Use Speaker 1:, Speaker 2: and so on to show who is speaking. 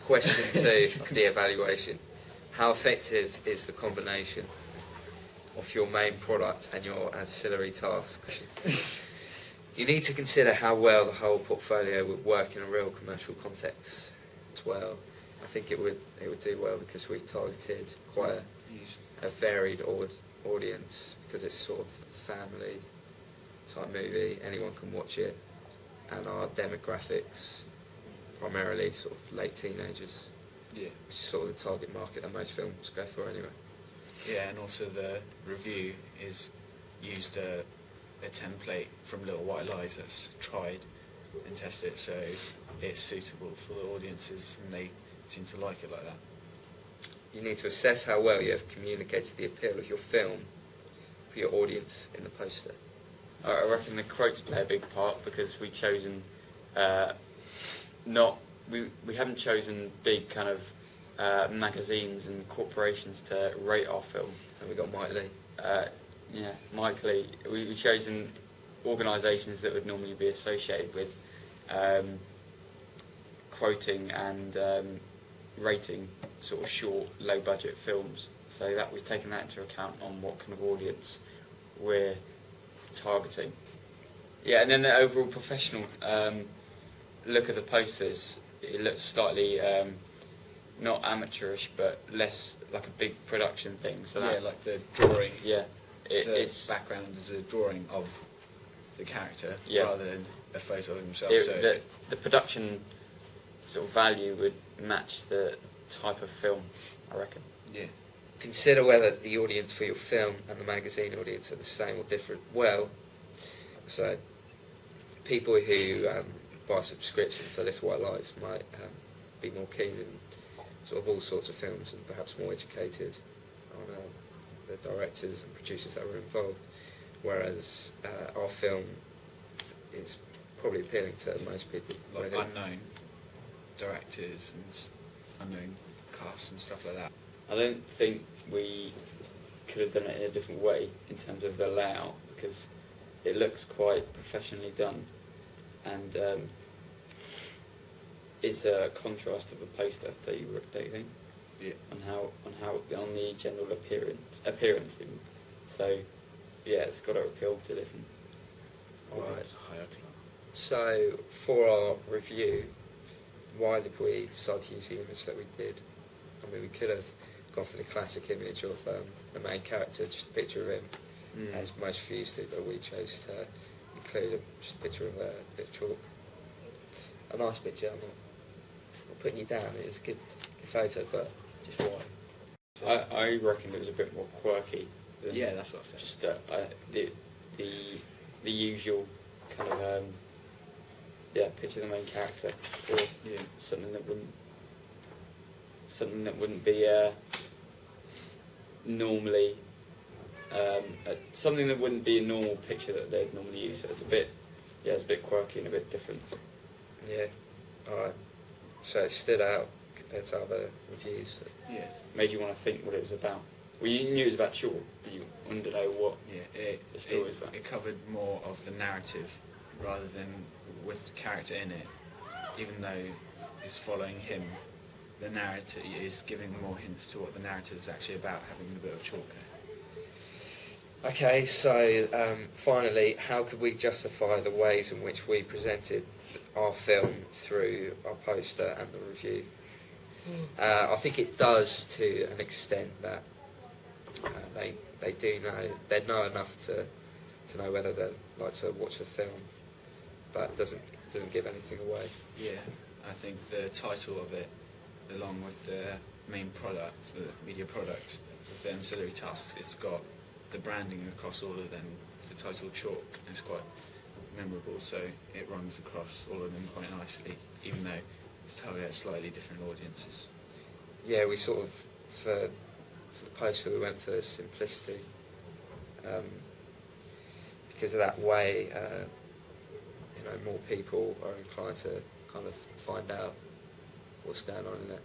Speaker 1: Question 2 of the evaluation. How effective is the combination of your main product and your ancillary tasks? You need to consider how well the whole portfolio would work in a real commercial context as well. I think it would do well because we've targeted quite a varied audience, because it's sort of a family type movie, anyone can watch it, and our demographics primarily sort of late teenagers, which is sort of the target market that most films go for anyway.
Speaker 2: Yeah, and also the review is used a template from Little White Lies that's tried and tested, so it's suitable for the audiences, and they seem to like it like that.
Speaker 1: You need to assess how well you have communicated the appeal of your film for your audience in the poster.
Speaker 3: I reckon the quotes play a big part, because we've chosen we haven't chosen big kind of magazines and corporations to rate our film.
Speaker 1: And we got Mike Lee.
Speaker 3: Mike Lee. We've chosen organisations that would normally be associated with quoting and rating sort of short, low-budget films. So that we've taken that into account on what kind of audience we're targeting. Yeah, and then the overall professional look at the posters. It looks slightly not amateurish, but less like a big production thing. So
Speaker 2: yeah, like the drawing.
Speaker 3: Yeah,
Speaker 2: its background is a drawing of the character rather than a photo of himself.
Speaker 3: The production sort of value would match the type of film, I reckon.
Speaker 2: Yeah.
Speaker 1: Consider whether the audience for your film and the magazine audience are the same or different. Well, so people who buy a subscription for Little White Lies might be more keen in sort of all sorts of films and perhaps more educated on the directors and producers that were involved, whereas our film is probably appealing to most people.
Speaker 2: Like unknown directors and unknown casts and stuff like that.
Speaker 3: I don't think we could have done it in a different way in terms of the layout, because it looks quite professionally done, and it's a contrast of a poster, don't you think?
Speaker 2: Yeah.
Speaker 3: On the general appearance even. So yeah, it's got to appeal to different.
Speaker 1: Alright.
Speaker 2: Higher class.
Speaker 1: So for our review, why did we decide to use the image that we did? I mean, we could have gone for the classic image of the main character, just a picture of him, as most reviews do, but we chose to include just a picture of a bit of chalk. A nice picture, I'm not putting you down, it's a good photo, but just why?
Speaker 3: I reckon it was a bit more quirky.
Speaker 2: Yeah, that's what I said.
Speaker 3: Just the usual kind of picture of the main character, or something that wouldn't be normally something that wouldn't be a normal picture that they'd normally use. So it's a bit quirky and a bit different.
Speaker 1: Yeah. Alright. So it stood out compared to other reviews.
Speaker 2: Yeah.
Speaker 3: Made you want to think what it was about. Well, you knew it was about short, but you wanted to know what the story was about.
Speaker 2: It covered more of the narrative rather than with the character in it. Even though it's following him, the narrative is giving more hints to what the narrative is actually about, having a bit of chalk there.
Speaker 1: Okay, so finally, how could we justify the ways in which we presented our film through our poster and the review? I think it does to an extent that they know enough to know whether they'd like to watch the film, but it doesn't give anything away.
Speaker 2: Yeah, I think the title of it, along with the main product, the media product, with the ancillary tasks, it's got the branding across all of them, the title chalk, and it's quite memorable, so it runs across all of them quite nicely, even though it's targeted at slightly different audiences.
Speaker 1: Yeah, we sort of, for the poster, we went for simplicity, because of that way, more people are inclined to kind of find out what's going on in it.